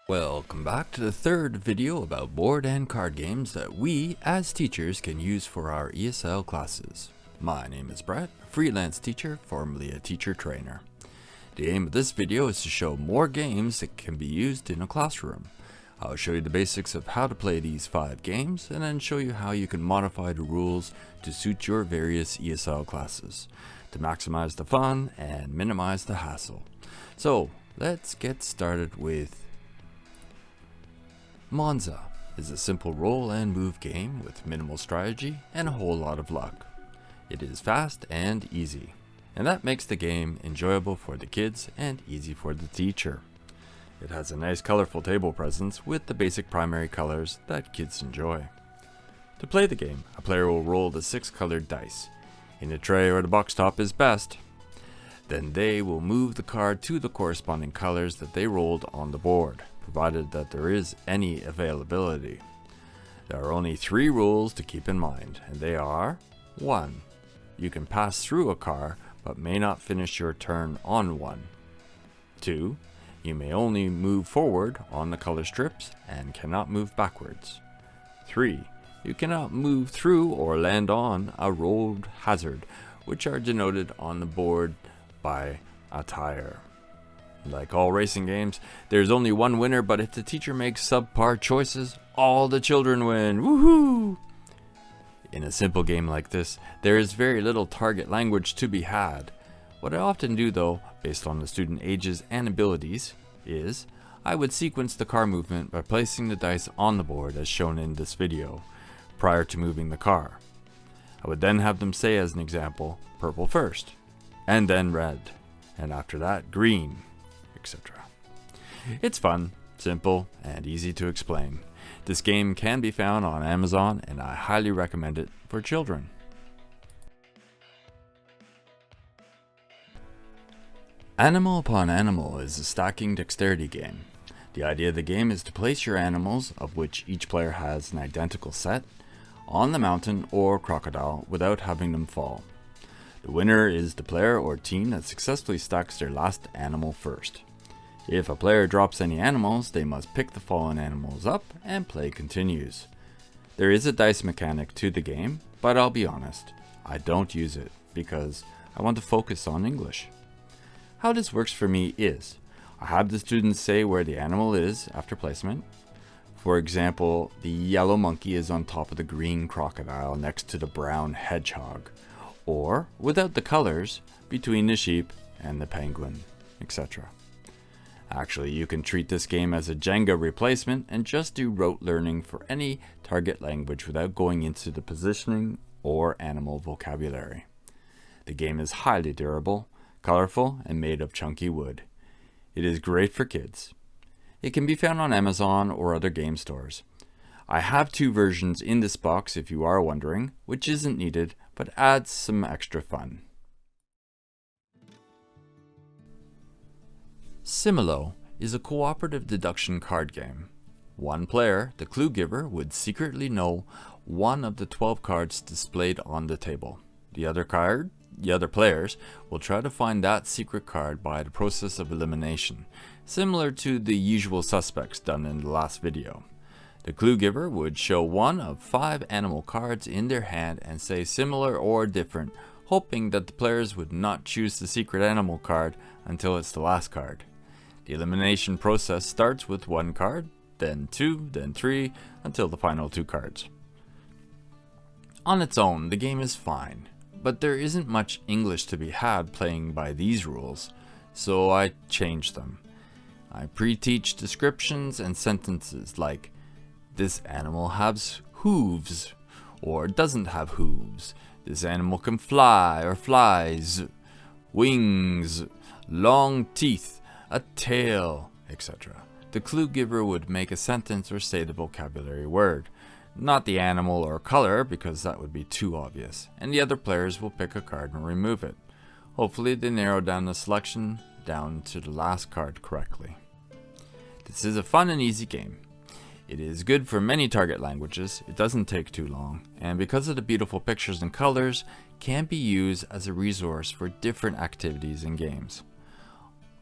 Welcome back to the third video about board and card games that we as teachers can use for our ESL classes. My name is Brett, a freelance teacher, formerly a teacher trainer. The aim of this video is to show more games that can be used in a classroom. I'll show you the basics of how to play these 5 games and then show you how you can modify the rules to suit your various ESL classes to maximize the fun and minimize the hassle. So let's get started with Monza is a simple roll and move game with minimal strategy and a whole lot of luck. It is fast and easy, and that makes the game enjoyable for the kids and easy for the teacher. It has a nice colorful table presence with the basic primary colors that kids enjoy. To play the game, a player will roll the 6 colored dice. In the tray or the box top is best. Then they will move the card to the corresponding colors that they rolled on the board, provided that there is any availability. There are only 3 rules to keep in mind, and they are: 1. You can pass through a car, but may not finish your turn on one. 2. You may only move forward on the color strips and cannot move backwards. 3. You cannot move through or land on a road hazard, which are denoted on the board by a tire. Like all racing games, there's only one winner, but if the teacher makes subpar choices, all the children win. Woohoo! In a simple game like this, there is very little target language to be had. What I often do though, based on the student ages and abilities, is I would sequence the car movement by placing the dice on the board as shown in this video, prior to moving the car. I would then have them say, as an example, purple first, and then red, and after that green, etc. It's fun, simple, and easy to explain. This game can be found on Amazon, and I highly recommend it for children. Animal Upon Animal is a stacking dexterity game. The idea of the game is to place your animals, of which each player has an identical set, on the mountain or crocodile without having them fall. The winner is the player or team that successfully stacks their last animal first. If a player drops any animals, they must pick the fallen animals up and play continues. There is a dice mechanic to the game, but I'll be honest, I don't use it because I want to focus on English. How this works for me is, I have the students say where the animal is after placement. For example, the yellow monkey is on top of the green crocodile next to the brown hedgehog, or, without the colors, between the sheep and the penguin, etc. Actually, you can treat this game as a Jenga replacement and just do rote learning for any target language without going into the positioning or animal vocabulary. The game is highly durable, colorful, and made of chunky wood. It is great for kids. It can be found on Amazon or other game stores. I have 2 versions in this box if you are wondering, which isn't needed, but adds some extra fun. Similo is a cooperative deduction card game. One player, the clue giver, would secretly know one of the 12 cards displayed on the table. The other players will try to find that secret card by the process of elimination, similar to the usual suspects done in the last video. The clue giver would show one of 5 animal cards in their hand and say similar or different, hoping that the players would not choose the secret animal card until it's the last card. The elimination process starts with 1 card, then 2, then 3, until the final 2 cards. On its own, the game is fine, but there isn't much English to be had playing by these rules, so I changed them. I pre-teach descriptions and sentences like, this animal has hooves, or doesn't have hooves. This animal can fly or flies, wings, long teeth, a tail, etc. The clue giver would make a sentence or say the vocabulary word, not the animal or color because that would be too obvious, and the other players will pick a card and remove it. Hopefully they narrow down the selection down to the last card correctly. This is a fun and easy game. It is good for many target languages, it doesn't take too long, and because of the beautiful pictures and colors, can be used as a resource for different activities and games.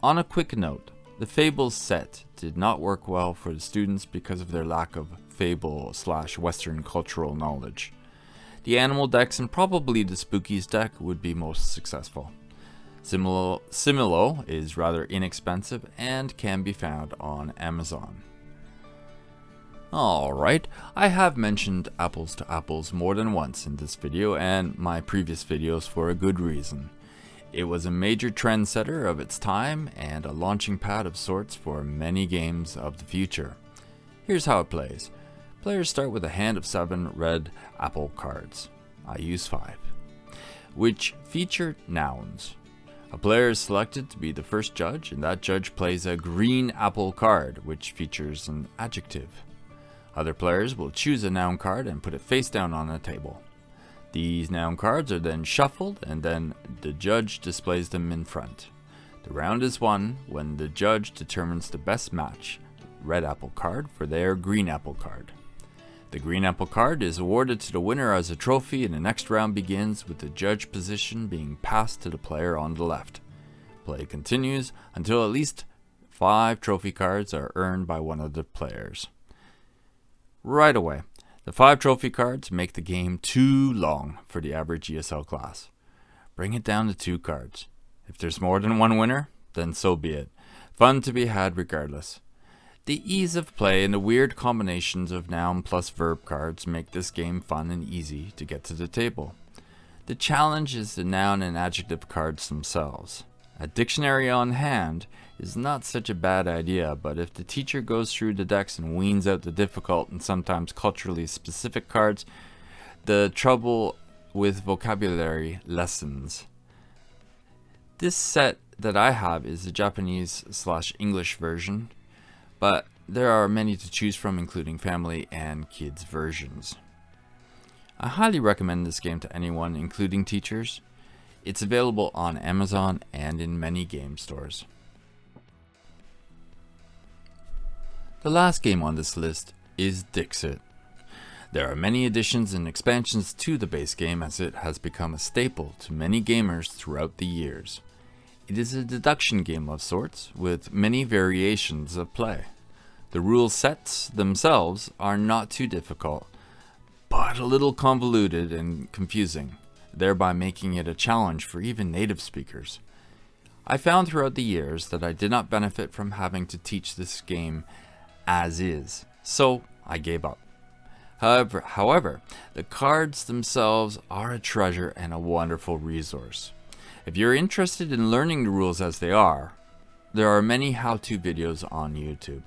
On a quick note, The Fables set did not work well for the students because of their lack of Fable/Western cultural knowledge. The animal decks and probably the Spookies deck would be most successful. Similo is rather inexpensive and can be found on Amazon. Alright, I have mentioned Apples to Apples more than once in this video and my previous videos for a good reason. It was a major trendsetter of its time and a launching pad of sorts for many games of the future. Here's how it plays. Players start with a hand of 7 red apple cards. I use 5, which feature nouns. A player is selected to be the first judge, and that judge plays a green apple card, which features an adjective. Other players will choose a noun card and put it face down on a table. These noun cards are then shuffled, and then the judge displays them in front. The round is won when the judge determines the best match, red apple card for their green apple card. The green apple card is awarded to the winner as a trophy, and the next round begins with the judge position being passed to the player on the left. Play continues until at least 5 trophy cards are earned by one of the players. Right away, the 5 trophy cards make the game too long for the average ESL class. Bring it down to 2 cards. If there's more than one winner, then so be it. Fun to be had regardless. The ease of play and the weird combinations of noun plus verb cards make this game fun and easy to get to the table. The challenge is the noun and adjective cards themselves. A dictionary on hand is not such a bad idea, but if the teacher goes through the decks and weans out the difficult and sometimes culturally specific cards, the trouble with vocabulary lessens. This set that I have is the Japanese/English version, but there are many to choose from, including family and kids versions. I highly recommend this game to anyone, including teachers. It's available on Amazon and in many game stores. The last game on this list is Dixit. There are many additions and expansions to the base game, as it has become a staple to many gamers throughout the years. It is a deduction game of sorts, with many variations of play. The rule sets themselves are not too difficult, but a little convoluted and confusing, thereby making it a challenge for even native speakers. I found throughout the years that I did not benefit from having to teach this game as is, so I gave up. However, the cards themselves are a treasure and a wonderful resource. If you're interested in learning the rules as they are, there are many how-to videos on YouTube.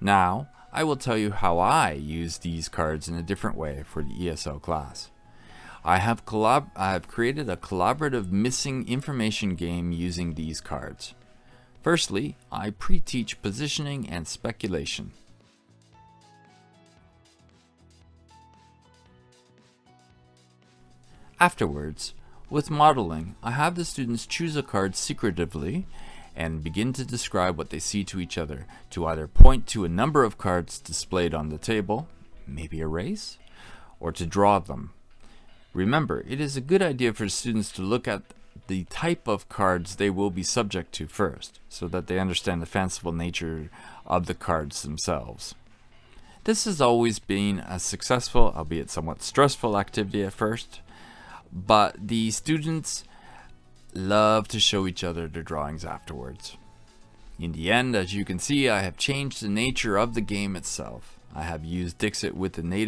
Now, I will tell you how I use these cards in a different way for the ESL class. I have created a collaborative missing information game using these cards. Firstly, I pre-teach positioning and speculation. Afterwards, with modeling, I have the students choose a card secretively and begin to describe what they see to each other, to either point to a number of cards displayed on the table, maybe a race, or to draw them. Remember, it is a good idea for students to look at the type of cards they will be subject to first, so that they understand the fanciful nature of the cards themselves. This has always been a successful, albeit somewhat stressful activity at first, but the students love to show each other their drawings afterwards. In the end, as you can see, I have changed the nature of the game itself. I have used Dixit with the native